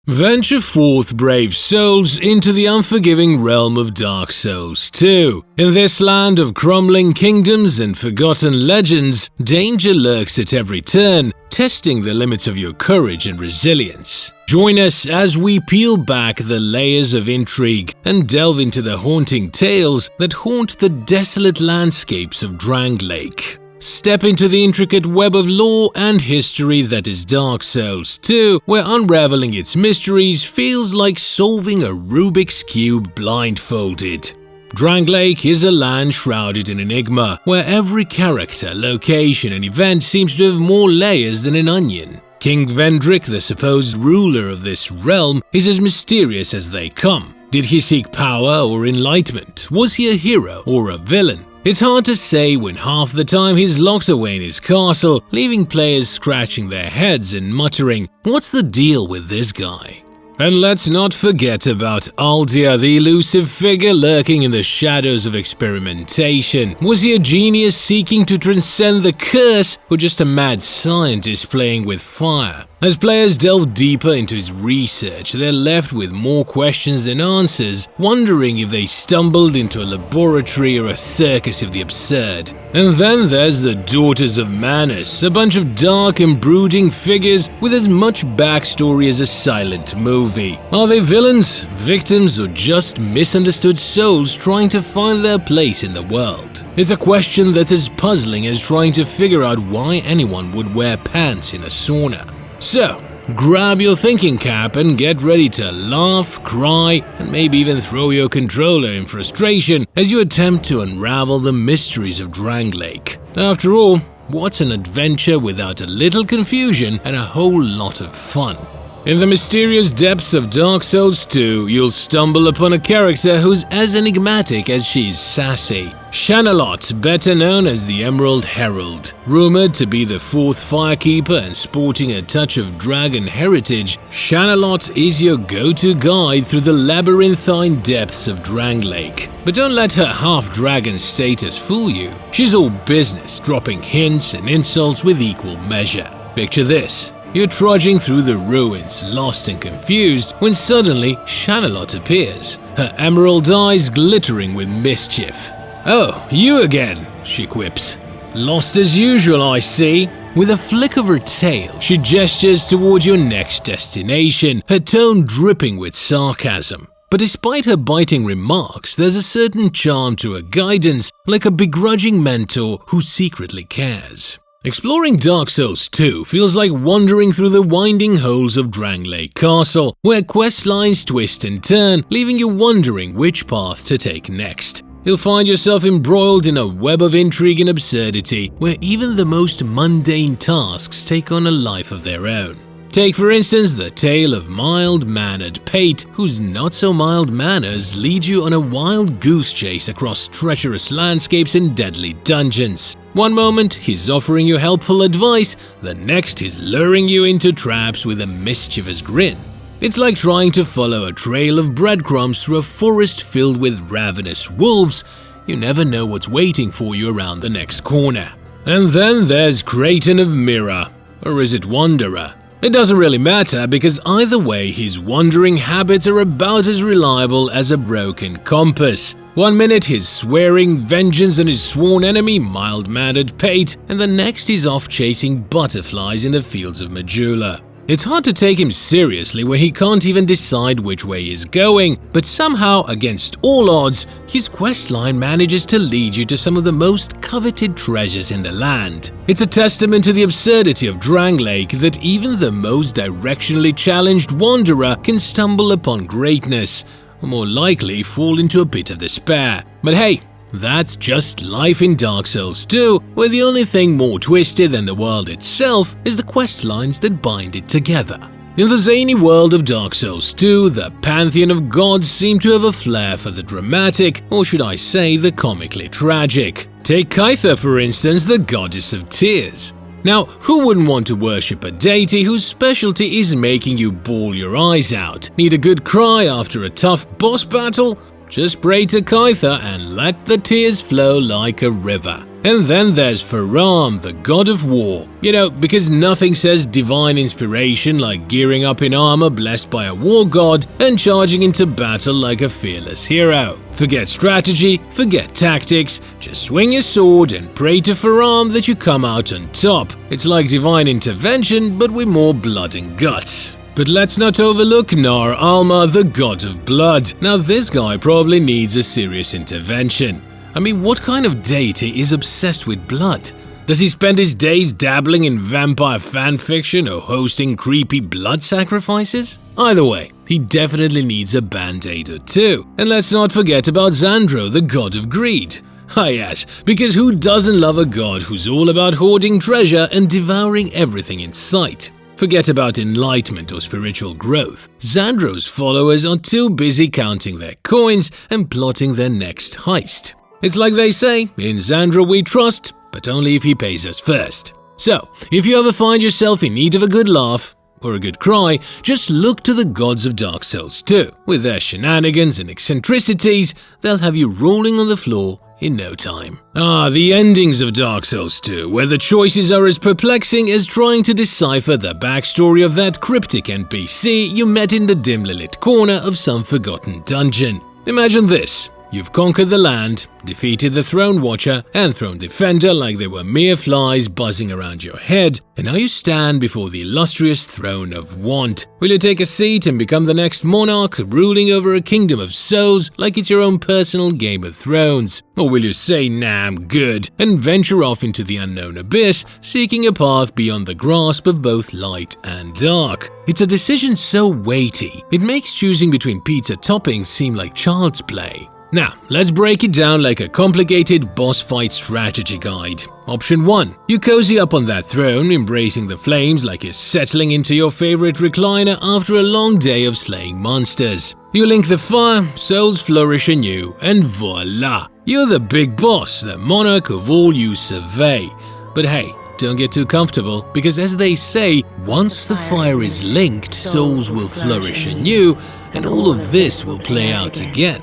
Venture forth, brave souls, into the unforgiving realm of Dark Souls 2. In this land of crumbling kingdoms and forgotten legends, danger lurks at every turn, testing the limits of your courage and resilience. Join us as we peel back the layers of intrigue and delve into the haunting tales that haunt the desolate landscapes of Drangleic. Step into the intricate web of lore and history that is Dark Souls 2, where unraveling its mysteries feels like solving a Rubik's Cube blindfolded. Drangleic is a land shrouded in enigma, where every character, location, and event seems to have more layers than an onion. King Vendrick, the supposed ruler of this realm, is as mysterious as they come. Did he seek power or enlightenment? Was he a hero or a villain? It's hard to say when half the time he's locked away in his castle, leaving players scratching their heads and muttering, "What's the deal with this guy?" And let's not forget about Aldia, the elusive figure lurking in the shadows of experimentation. Was he a genius seeking to transcend the curse, or just a mad scientist playing with fire? As players delve deeper into his research, they're left with more questions than answers, wondering if they stumbled into a laboratory or a circus of the absurd. And then there's the Daughters of Manus, a bunch of dark and brooding figures with as much backstory as a silent movie. Are they villains, victims, or just misunderstood souls trying to find their place in the world? It's a question that's as puzzling as trying to figure out why anyone would wear pants in a sauna. So, grab your thinking cap and get ready to laugh, cry, and maybe even throw your controller in frustration as you attempt to unravel the mysteries of Drangleic. After all, what's an adventure without a little confusion and a whole lot of fun? In the mysterious depths of Dark Souls 2, you'll stumble upon a character who's as enigmatic as she's sassy. Shanalot, better known as the Emerald Herald. Rumored to be the fourth firekeeper and sporting a touch of dragon heritage, Shanalot is your go-to guide through the labyrinthine depths of Drangleic. But don't let her half-dragon status fool you. She's all business, dropping hints and insults with equal measure. Picture this. You're trudging through the ruins, lost and confused, when suddenly Shanalot appears, her emerald eyes glittering with mischief. "Oh, you again," she quips. "Lost as usual, I see." With a flick of her tail, she gestures towards your next destination, her tone dripping with sarcasm. But despite her biting remarks, there's a certain charm to her guidance, like a begrudging mentor who secretly cares. Exploring Dark Souls 2 feels like wandering through the winding halls of Drangleic Castle, where quest lines twist and turn, leaving you wondering which path to take next. You'll find yourself embroiled in a web of intrigue and absurdity, where even the most mundane tasks take on a life of their own. Take for instance the tale of mild-mannered Pate, whose not-so-mild manners lead you on a wild goose chase across treacherous landscapes and deadly dungeons. One moment he's offering you helpful advice, the next he's luring you into traps with a mischievous grin. It's like trying to follow a trail of breadcrumbs through a forest filled with ravenous wolves. You never know what's waiting for you around the next corner. And then there's Creighton of Mira, or is it Wanderer? It doesn't really matter because either way his wandering habits are about as reliable as a broken compass. One minute he's swearing vengeance on his sworn enemy, mild-mannered Pate, and the next he's off chasing butterflies in the fields of Majula. It's hard to take him seriously when he can't even decide which way he's going, but somehow, against all odds, his questline manages to lead you to some of the most coveted treasures in the land. It's a testament to the absurdity of Drangleic that even the most directionally challenged wanderer can stumble upon greatness, or more likely fall into a pit of despair. But hey, that's just life in Dark Souls 2, where the only thing more twisted than the world itself is the questlines that bind it together. In the zany world of Dark Souls 2, the pantheon of gods seem to have a flair for the dramatic, or should I say the comically tragic. Take Kytha, for instance, the goddess of tears. Now, who wouldn't want to worship a deity whose specialty is making you bawl your eyes out? Need a good cry after a tough boss battle? Just pray to Kytha and let the tears flow like a river. And then there's Faram, the god of war. You know, because nothing says divine inspiration like gearing up in armor blessed by a war god and charging into battle like a fearless hero. Forget strategy, forget tactics, just swing your sword and pray to Faram that you come out on top. It's like divine intervention, but with more blood and guts. But let's not overlook Nar Alma, the god of blood. Now this guy probably needs a serious intervention. I mean, what kind of deity is obsessed with blood? Does he spend his days dabbling in vampire fanfiction or hosting creepy blood sacrifices? Either way, he definitely needs a band-aid or two. And let's not forget about Xandro, the god of greed. Ah yes, because who doesn't love a god who's all about hoarding treasure and devouring everything in sight? Forget about enlightenment or spiritual growth. Xandro's followers are too busy counting their coins and plotting their next heist. It's like they say, in Xandro we trust, but only if he pays us first. So, if you ever find yourself in need of a good laugh or a good cry, just look to the gods of Dark Souls 2. With their shenanigans and eccentricities, they'll have you rolling on the floor in no time. The endings of Dark Souls 2, where the choices are as perplexing as trying to decipher the backstory of that cryptic NPC you met in the dimly lit corner of some forgotten dungeon. Imagine this. You've conquered the land, defeated the Throne Watcher and Throne Defender like they were mere flies buzzing around your head, and now you stand before the illustrious throne of want. Will you take a seat and become the next monarch, ruling over a kingdom of souls like it's your own personal Game of Thrones? Or will you say, nah, I'm good, and venture off into the unknown abyss, seeking a path beyond the grasp of both light and dark? It's a decision so weighty, it makes choosing between pizza toppings seem like child's play. Now, let's break it down like a complicated boss fight strategy guide. Option 1. You cozy up on that throne, embracing the flames like you're settling into your favorite recliner after a long day of slaying monsters. You link the fire, souls flourish anew, and voila! You're the big boss, the monarch of all you survey. But hey, don't get too comfortable, because as they say, once the fire is linked, souls will flourish anew, and all of this will play out again.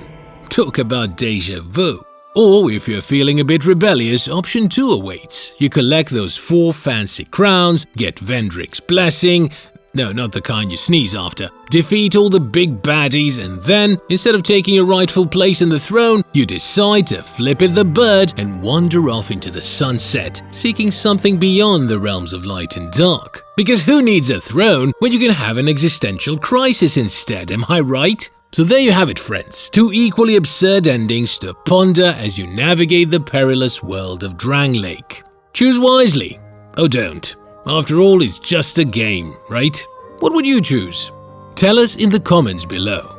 Talk about deja vu. Or if you're feeling a bit rebellious, option 2 awaits. You collect those 4 fancy crowns, get Vendrick's blessing, no, not the kind you sneeze after, defeat all the big baddies, and then, instead of taking your rightful place in the throne, you decide to flip it the bird and wander off into the sunset, seeking something beyond the realms of light and dark. Because who needs a throne when you can have an existential crisis instead, am I right? So there you have it, friends, 2 equally absurd endings to ponder as you navigate the perilous world of Drangleic. Choose wisely, or don't. After all, it's just a game, right? What would you choose? Tell us in the comments below.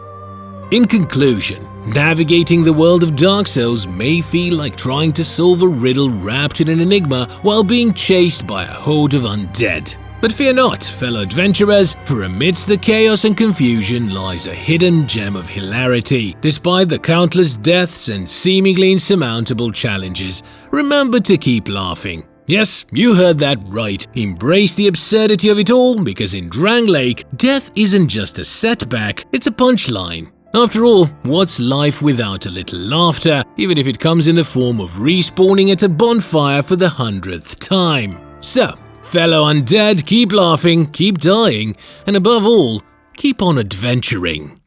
In conclusion, navigating the world of Dark Souls may feel like trying to solve a riddle wrapped in an enigma while being chased by a horde of undead. But fear not, fellow adventurers, for amidst the chaos and confusion lies a hidden gem of hilarity. Despite the countless deaths and seemingly insurmountable challenges, remember to keep laughing. Yes, you heard that right. Embrace the absurdity of it all, because in Drangleic, death isn't just a setback, it's a punchline. After all, what's life without a little laughter, even if it comes in the form of respawning at a bonfire for the 100th time? So, fellow undead, keep laughing, keep dying, and above all, keep on adventuring.